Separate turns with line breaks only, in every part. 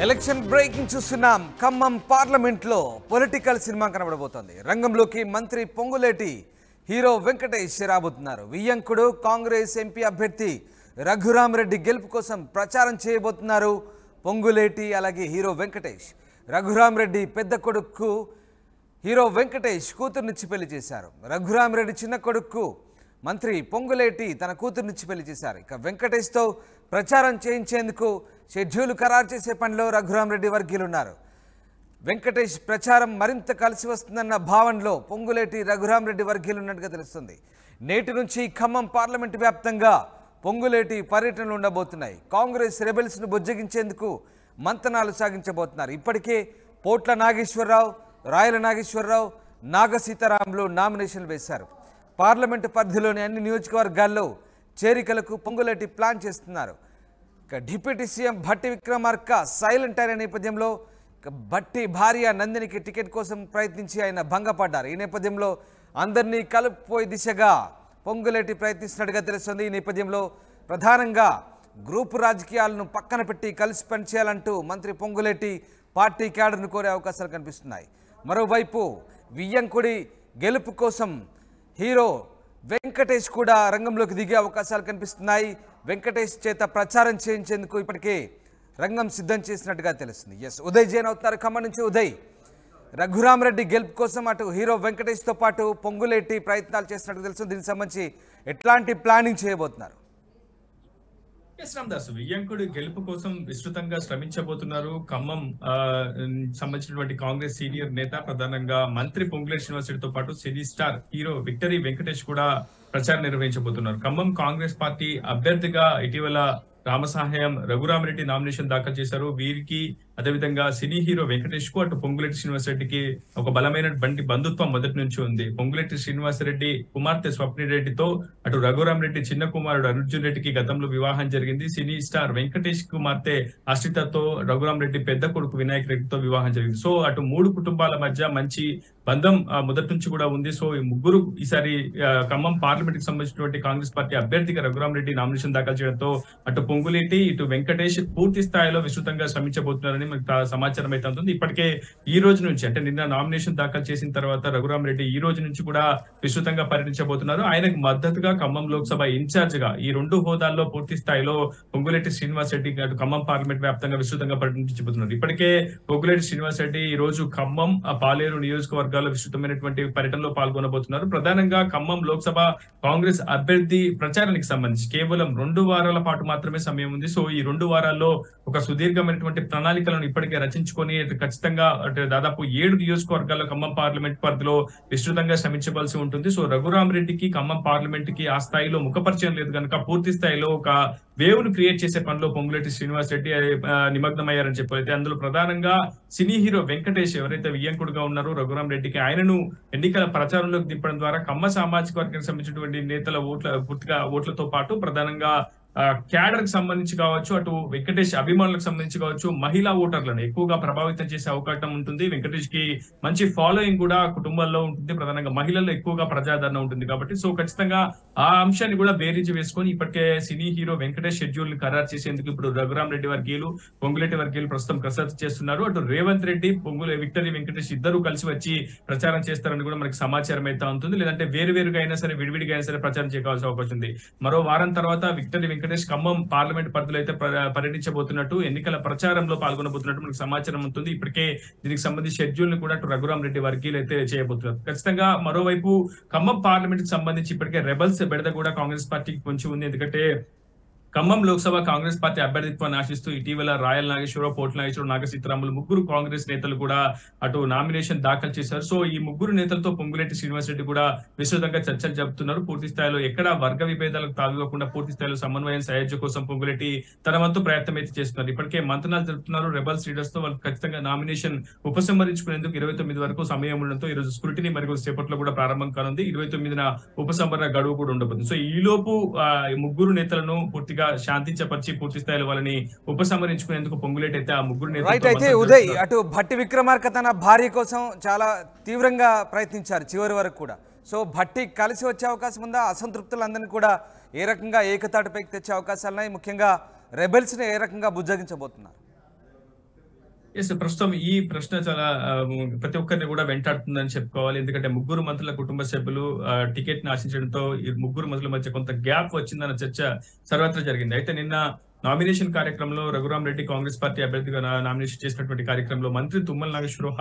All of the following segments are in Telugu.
ఎలక్షన్ బ్రేకింగ్ చూస్తున్నాం. ఖమ్మం పార్లమెంట్ లో పొలిటికల్ సినిమా కనబడబోతోంది. రంగంలోకి మంత్రి పొంగులేటి హీరో వెంకటేష్ రాబోతున్నారు. వియ్యంకుడు కాంగ్రెస్ ఎంపీ అభ్యర్థి రఘురామరెడ్డి గెలుపు కోసం ప్రచారం చేయబోతున్నారు పొంగులేటి అలాగే హీరో వెంకటేష్. రఘురామరెడ్డి పెద్ద కొడుకు హీరో వెంకటేష్ కూతురునిచ్చి పెళ్లి చేశారు. రఘురామరెడ్డి చిన్న కొడుకు మంత్రి పొంగులేటి తన కూతురునిచ్చి పెళ్లి చేశారు. ఇక వెంకటేష్తో ప్రచారం చేయించేందుకు షెడ్యూల్ ఖరారు చేసే పనిలో రఘురామరెడ్డి వర్గీయులు ఉన్నారు. వెంకటేష్ ప్రచారం మరింత కలిసి వస్తుందన్న భావనలో పొంగులేటి రఘురామరెడ్డి వర్గీయులు ఉన్నట్టుగా తెలుస్తుంది. నేటి నుంచి ఖమ్మం పార్లమెంటు వ్యాప్తంగా పొంగులేటి పర్యటనలు ఉండబోతున్నాయి. కాంగ్రెస్ రెబెల్స్ను బుజ్జగించేందుకు మంతనాలు సాగించబోతున్నారు. ఇప్పటికే పోట్ల నాగేశ్వరరావు, రాయల నాగేశ్వరరావు, నాగసీతారాములు నామినేషన్లు వేశారు. పార్లమెంటు పరిధిలోని అన్ని నియోజకవర్గాల్లో చేరికలకు పొంగులేటి ప్లాన్ చేస్తున్నారు. ఇక deputy CM Bhatti Vikramarka silent అయిన నేపథ్యంలో భట్టి భార్య నందినికి టికెట్ కోసం ప్రయత్నించి ఆయన భంగపడ్డారు. ఈ నేపథ్యంలో అందరినీ కలుపుపోయే దిశగా పొంగులేటి ప్రయత్నిస్తున్నట్టుగా తెలుస్తుంది. ఈ నేపథ్యంలో ప్రధానంగా గ్రూపు రాజకీయాలను పక్కన పెట్టి కలిసి పనిచేయాలంటూ మంత్రి పొంగులేటి పార్టీ క్యాడర్ను కోరే అవకాశాలు కనిపిస్తున్నాయి. మరోవైపు వియ్యంకుడి గెలుపు కోసం హీరో వెంకటేష్ కూడా రంగంలోకి దిగే అవకాశాలు కనిపిస్తున్నాయి. వెంకటేష్ చేత ప్రచారం చేయించేందుకు ఇప్పటికే రంగం సిద్ధం చేసినట్టుగా తెలుస్తుంది. ఉదయ్ జైన్ అవుతున్నారు ఖమ్మం నుంచి. ఉదయ్, రఘురామరెడ్డి గెలుపు కోసం అటు హీరో వెంకటేష్తో పాటు పొంగులేటి ప్రయత్నాలు చేసినట్టు తెలుస్తుంది. దీనికి సంబంధించి ఎట్లాంటి ప్లానింగ్ చేయబోతున్నారు?
రామదాసు వియ్యంకుడి గెలుపు కోసం విస్తృతంగా శ్రమించబోతున్నారు. ఖమ్మం సంబంధించినటువంటి కాంగ్రెస్ సీనియర్ నేత ప్రధానంగా మంత్రి పొంగులేటి శ్రీనివాసరెడ్డితో పాటు cine star hero victory Venkatesh కూడా ప్రచారం నిర్వహించబోతున్నారు. ఖమ్మం కాంగ్రెస్ పార్టీ అభ్యర్థిగా ఇటీవల రామసహాయం రఘురామరెడ్డి నామినేషన్ దాఖలు చేశారు. వీరికి అదేవిధంగా సినీ హీరో వెంకటేష్ కు అటు పొంగులేటి శ్రీనివాసరెడ్డికి ఒక బలమైన బంధుత్వం మొదటి నుంచి ఉంది. పొంగులేటి శ్రీనివాసరెడ్డి కుమార్తె స్వప్నిరెడ్డితో అటు రఘురామరెడ్డి చిన్న కుమారుడు అర్జున్ రెడ్డికి గతంలో వివాహం జరిగింది. సినీ స్టార్ వెంకటేష్ కుమార్తె అశ్రితతో రఘురామరెడ్డి పెద్ద కొడుకు వినాయక్ రెడ్డితో వివాహం జరిగింది. సో అటు మూడు కుటుంబాల మధ్య మంచి బంధం మొదటి నుంచి కూడా ఉంది. సో ఈ ముగ్గురు ఈసారి ఖమ్మం పార్లమెంట్ కి సంబంధించినటువంటి కాంగ్రెస్ పార్టీ అభ్యర్థిగా రఘురామరెడ్డి నామినేషన్ దాఖలు చేయడంతో అటు పొంగులేటి ఇటు వెంకటేష్ పూర్తి స్థాయిలో విస్తృతంగా శ్రమించబోతున్నారని మనకు సమాచారం అయితే ఉంటుంది. ఇప్పటికే ఈ రోజు నుంచి అంటే నిన్న నామినేషన్ దాఖలు చేసిన తర్వాత రఘురామరెడ్డి ఈ రోజు నుంచి కూడా విస్తృతంగా పర్యటించబోతున్నారు. ఆయనకు మద్దతుగా ఖమ్మం లోక్సభ ఇన్ఛార్జ్ గా ఈ రెండు హోదాల్లో పూర్తి స్థాయిలో పొంగులేటి శ్రీనివాసరెడ్డి అటు ఖమ్మం పార్లమెంట్ వ్యాప్తంగా విస్తృతంగా పర్యటించబోతున్నారు. ఇప్పటికే పొంగులేటి శ్రీనివాసరెడ్డి ఈ రోజు ఖమ్మం పాలేరు నియోజకవర్గాల్లో విస్తృతమైనటువంటి పర్యటనలో పాల్గొనబోతున్నారు. ప్రధానంగా ఖమ్మం లోక్సభ కాంగ్రెస్ అభ్యర్థి ప్రచారానికి సంబంధించి కేవలం 2 వారాల పాటు మాత్రమే సమయం ఉంది. సో ఈ 2 వారాల్లో ఒక సుదీర్ఘమైనటువంటి ప్రణాళికలను ఇప్పటికే రచించుకొని ఖచ్చితంగా దాదాపు 7 నియోజకవర్గాల్లో ఖమ్మం పార్లమెంట్ పరిధిలో విస్తృతంగా శ్రమించవలసి ఉంటుంది. సో రఘురామరెడ్డికి ఖమ్మం పార్లమెంట్ కి ఆ స్థాయిలో ముఖపరిచయం లేదు కనుక పూర్తి స్థాయిలో ఒక వేవ్ ను క్రియేట్ చేసే పనిలో పొంగులేటి శ్రీనివాసరెడ్డి నిమగ్నమయ్యారని చెప్పారైతే అందులో ప్రధానంగా సినీ హీరో వెంకటేష్ ఎవరైతే వియ్యంకుడుగా ఉన్నారో రఘురామరెడ్డికి ఆయనను ఎన్నికల ప్రచారంలోకి దింపడం ద్వారా ఖమ్మ సామాజిక వర్గానికి సంబంధించినటువంటి నేతల పూర్తిగా ఓట్లతో పాటు ప్రధానంగా క్యాడర్ కి సంబంధించి కావచ్చు, అటు వెంకటేష్ అభిమానులకు సంబంధించి కావచ్చు, మహిళా ఓటర్లను ఎక్కువగా ప్రభావితం చేసే అవకాశం ఉంటుంది. వెంకటేష్ కి మంచి ఫాలోయింగ్ కూడా కుటుంబాల్లో ఉంటుంది. ప్రధానంగా మహిళల్లో ఎక్కువగా ప్రజాదరణ ఉంటుంది కాబట్టి సో ఖచ్చితంగా ఆ అంశాన్ని కూడా బేరీజు వేసుకొని ఇప్పటికే సినీ హీరో వెంకటేష్ షెడ్యూల్ ని ఖరారు చేసేందుకు ఇప్పుడు రఘురామరెడ్డి వర్గీయులు పొంగులేటి వర్గీయులు ప్రస్తుతం కసరత్తు చేస్తున్నారు. అటు రేవంత్ రెడ్డి విక్టరీ వెంకటేష్ ఇద్దరు కలిసి వచ్చి ప్రచారం చేస్తారని కూడా మనకి సమాచారం అయితే ఉంటుంది. లేదంటే వేరువేరుగా అయినా సరే విడివిడిగా అయినా సరే ప్రచారం చేయవలసిన అవకాశం ఉంది. మరో వారం తర్వాత విక్టరీ వెంకటేష్ ఖమ్మం పార్లమెంట్ పరిధిలో అయితే పర్యటించబోతున్నట్టు ఎన్నికల ప్రచారంలో పాల్గొనబోతున్నట్టు మనకు సమాచారం ఉంటుంది. ఇప్పటికే దీనికి సంబంధించి షెడ్యూల్ ని కూడా రఘురామరెడ్డి వర్గీయులు అయితే చేయబోతున్నారు. ఖచ్చితంగా మరోవైపు ఖమ్మం పార్లమెంట్ కి సంబంధించి ఇప్పటికే రెబల్స్ బెడద కూడా కాంగ్రెస్ పార్టీకి పొంచి ఉంది. ఎందుకంటే ఖమ్మం లోక్సభ కాంగ్రెస్ పార్టీ అభ్యర్థిత్వాన్ని ఆశిస్తూ ఇటీవల రాయల నాగేశ్వరరావు, పోట్ల నాగేశ్వరరావు, నాగసీతారాములు ముగ్గురు కాంగ్రెస్ నేతలు కూడా అటు నామినేషన్ దాఖలు చేశారు. సో ఈ ముగ్గురు నేతలతో పొంగులేటి శ్రీనివాసరెడ్డి కూడా విస్తృతంగా చర్చలు జరుపుతున్నారు. పూర్తి స్థాయిలో ఎక్కడ వర్గ విభేదాలకు తావివ్వకుండా పూర్తి స్థాయిలో సమన్వయం సహాయం కోసం పొంగులేటి తన వంతు ప్రయత్నం అయితే చేస్తున్నారు. ఇప్పటికే మంతనాలు జరుపుతున్నారు రెబల్స్ లీడర్స్ తో. వాళ్ళు ఖచ్చితంగా నామినేషన్ ఉపసంహరించుకునేందుకు 29 వరకు సమయం ఉండడంతో ఈ రోజు స్క్రూటినీ మరి సేపట్లో కూడా ప్రారంభం కానుంది. 29న ఉపసంహరణ గడువు కూడా ఉండబోతుంది. సో ఈ లోపు ముగ్గురు నేతలను పూర్తిగా శాంతించపరిచి పూర్తి స్థాయిలో వాళ్ళని ఉపసంహరించుకునేందుకు పొంగులేటి అయితే ఆ ముగ్గురు
అయితే ఉదయ్ అటు భట్టి విక్రమార్క తన భార్య కోసం చాలా తీవ్రంగా ప్రయత్నించారు చివరి వరకు కూడా. సో భట్టి కలిసి వచ్చే అవకాశం ఉందా? అసంతృప్తులందరినీ కూడా ఏ రకంగా ఏకతాటిపైకి తెచ్చే అవకాశాలున్నాయి? ముఖ్యంగా రెబెల్స్ని ఏ రకంగా బుజ్జగించబోతున్నారు?
ఎస్ ప్రస్తుతం ఈ ప్రశ్న చాలా ప్రతి ఒక్కరిని కూడా వెంటాడుతుందని చెప్పుకోవాలి. ఎందుకంటే ముగ్గురు మంత్రుల కుటుంబ సభ్యులు టికెట్ ని ఆశించడంతో ఈ ముగ్గురు మంత్రుల మధ్య కొంత గ్యాప్ వచ్చిందన్న చర్చ సర్వత్రా జరిగింది. అయితే నిన్న నామినేషన్ కార్యక్రమంలో రఘురామ్ రెడ్డి కాంగ్రెస్ పార్టీ అభ్యర్థిగా నామినేషన్ చేసినటువంటి కార్యక్రమంలో మంత్రి తుమ్మల నాగేశ్వరరావు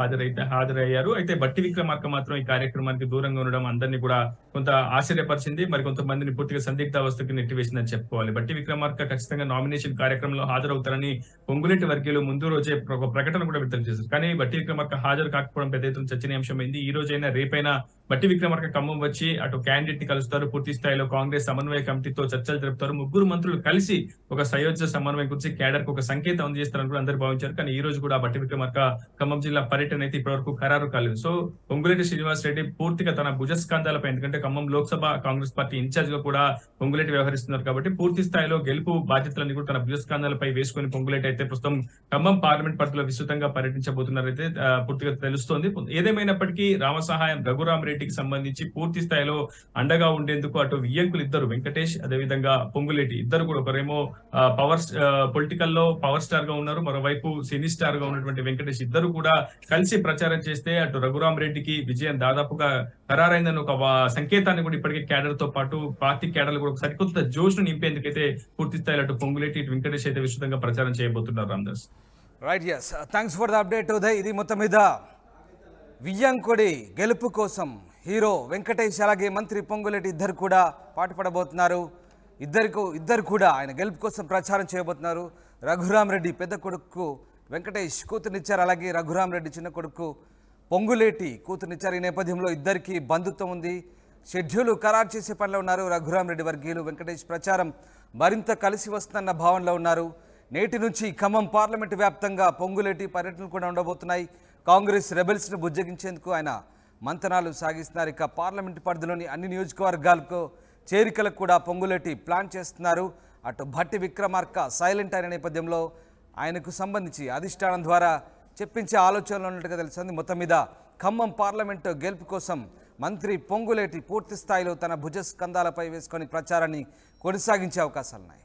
హాజరయ్యారు. అయితే బట్టి విక్రమార్క మాత్రం ఈ కార్యక్రమానికి దూరంగా ఉండడం అందరినీ కూడా కొంత ఆశ్చర్యపరిచింది. మరి కొంతమందిని పూర్తిగా సందిగ్ధావస్థకు నెట్టివేసిందని చెప్పుకోవాలి. బట్టి విక్రమార్క ఖచ్చితంగా నామినేషన్ కార్యక్రమంలో హాజరవుతారని పొంగులేటి వర్గీయులు ముందు రోజే ఒక ప్రకటన కూడా విడుదల చేశారు. కానీ బట్టి విక్రమార్క హాజరు కాకపోవడం పెద్ద ఎత్తున చర్చనీయాంశమైంది. ఈ రోజైనా రేపైనా బట్టి విక్రమార్క ఖమ్మం వచ్చి అటు క్యాండిడేట్ ని కలుస్తారు. పూర్తి స్థాయిలో కాంగ్రెస్ సమన్వయ కమిటీతో చర్చలు జరుపుతారు. ముగ్గురు మంత్రులు కలిసి ఒక సయోధ్య సమన్వయం గురించి కేడర్ కు ఒక సంకేతం అందజేస్తారని కూడా అందరూ భావించారు. కానీ ఈ రోజు కూడా బట్టి విక్రమార్క ఖమ్మం జిల్లా పర్యటన అయితే ఇప్పటివరకు ఖరారు కాలేదు. సో పొంగులేటి శ్రీనివాస్ రెడ్డి పూర్తిగా తన భుజస్కంధాలపై, ఎందుకంటే ఖమ్మం లోక్సభ కాంగ్రెస్ పార్టీ ఇన్ఛార్జ్ గా కూడా పొంగులేటి వ్యవహరిస్తున్నారు కాబట్టి పూర్తి స్థాయిలో గెలుపు బాధ్యతలన్నీ కూడా తన భుజస్కంధాలపై వేసుకుని పొంగులేటి అయితే ప్రస్తుతం ఖమ్మం పార్లమెంట్ పరిధిలో విస్తృతంగా పర్యటించబోతున్నారైతే పూర్తిగా తెలుస్తోంది. ఏదేమైనప్పటికీ రామసహాయం రఘురామ్ రెడ్డికి సంబంధించి పూర్తి స్థాయిలో అండగా ఉండేందుకు అటు వియ్యంకులు ఇద్దరు వెంకటేష్, అదేవిధంగా పొంగులేటి ఇద్దరు కూడా, ఒకరేమో పొలిటికల్ లో పవర్ స్టార్ గా ఉన్నారు, మరోవైపు సినీ స్టార్ గా ఉన్నటువంటి వెంకటేష్ ఇద్దరు కూడా కలిసి ప్రచారం చేస్తే అటు రఘురామ్ రెడ్డికి విజయం దాదాపుగా ఖరారైందని ఒక సంకేతాన్ని కూడా ఇప్పటికే కేడర్ తో పాటు పార్టీ కేడర్లు కూడా సరికొత్త జోష్ ను నింపేందుకైతే పూర్తి స్థాయిలో అటు పొంగులేటి ఇటు వెంకటేష్ అయితే విస్తృతంగా ప్రచారం చేయబోతున్నారు. Ramdas
right, yes, thanks for the update Uday. ఇది మొత్తం మీద వియ్యంకుడి గెలుపు కోసం హీరో వెంకటేష్ అలాగే మంత్రి పొంగులేటి ఇద్దరు కూడా పాటుపడబోతున్నారు. ఇద్దరు కూడా ఆయన గెలుపు కోసం ప్రచారం చేయబోతున్నారు. రఘురామ్ రెడ్డి పెద్ద కొడుకు వెంకటేష్ కూతురునిచ్చారు, అలాగే రఘురామ్ రెడ్డి చిన్న కొడుకు పొంగులేటి కూతురునిచ్చారు. ఈ నేపథ్యంలో ఇద్దరికి బంధుత్వం ఉంది. షెడ్యూల్ ఖరారు చేసే పనిలో ఉన్నారు రఘురామ్ రెడ్డి వర్గీయులు. వెంకటేష్ ప్రచారం మరింత కలిసి వస్తుందన్న భావనలో ఉన్నారు. నేటి నుంచి ఖమ్మం పార్లమెంటు వ్యాప్తంగా పొంగులేటి పర్యటనలు కూడా ఉండబోతున్నాయి. కాంగ్రెస్ రెబెల్స్ను బుజ్జగించేందుకు ఆయన మంతనాలు సాగిస్తున్నారు. ఇక పార్లమెంటు పరిధిలోని అన్ని నియోజకవర్గాలకు చేరికలకు కూడా పొంగులేటి ప్లాన్ చేస్తున్నారు. అటు భట్టి విక్రమార్క సైలెంట్ అయిన నేపథ్యంలో ఆయనకు సంబంధించి అధిష్టానం ద్వారా చెప్పించే ఆలోచనలు ఉన్నట్టుగా తెలుస్తుంది. మొత్తం మీద ఖమ్మం పార్లమెంటు గెలుపు కోసం మంత్రి పొంగులేటి పూర్తి స్థాయిలో తన భుజస్కంధాలపై వేసుకొని ప్రచారాన్ని కొనసాగించే అవకాశాలున్నాయి.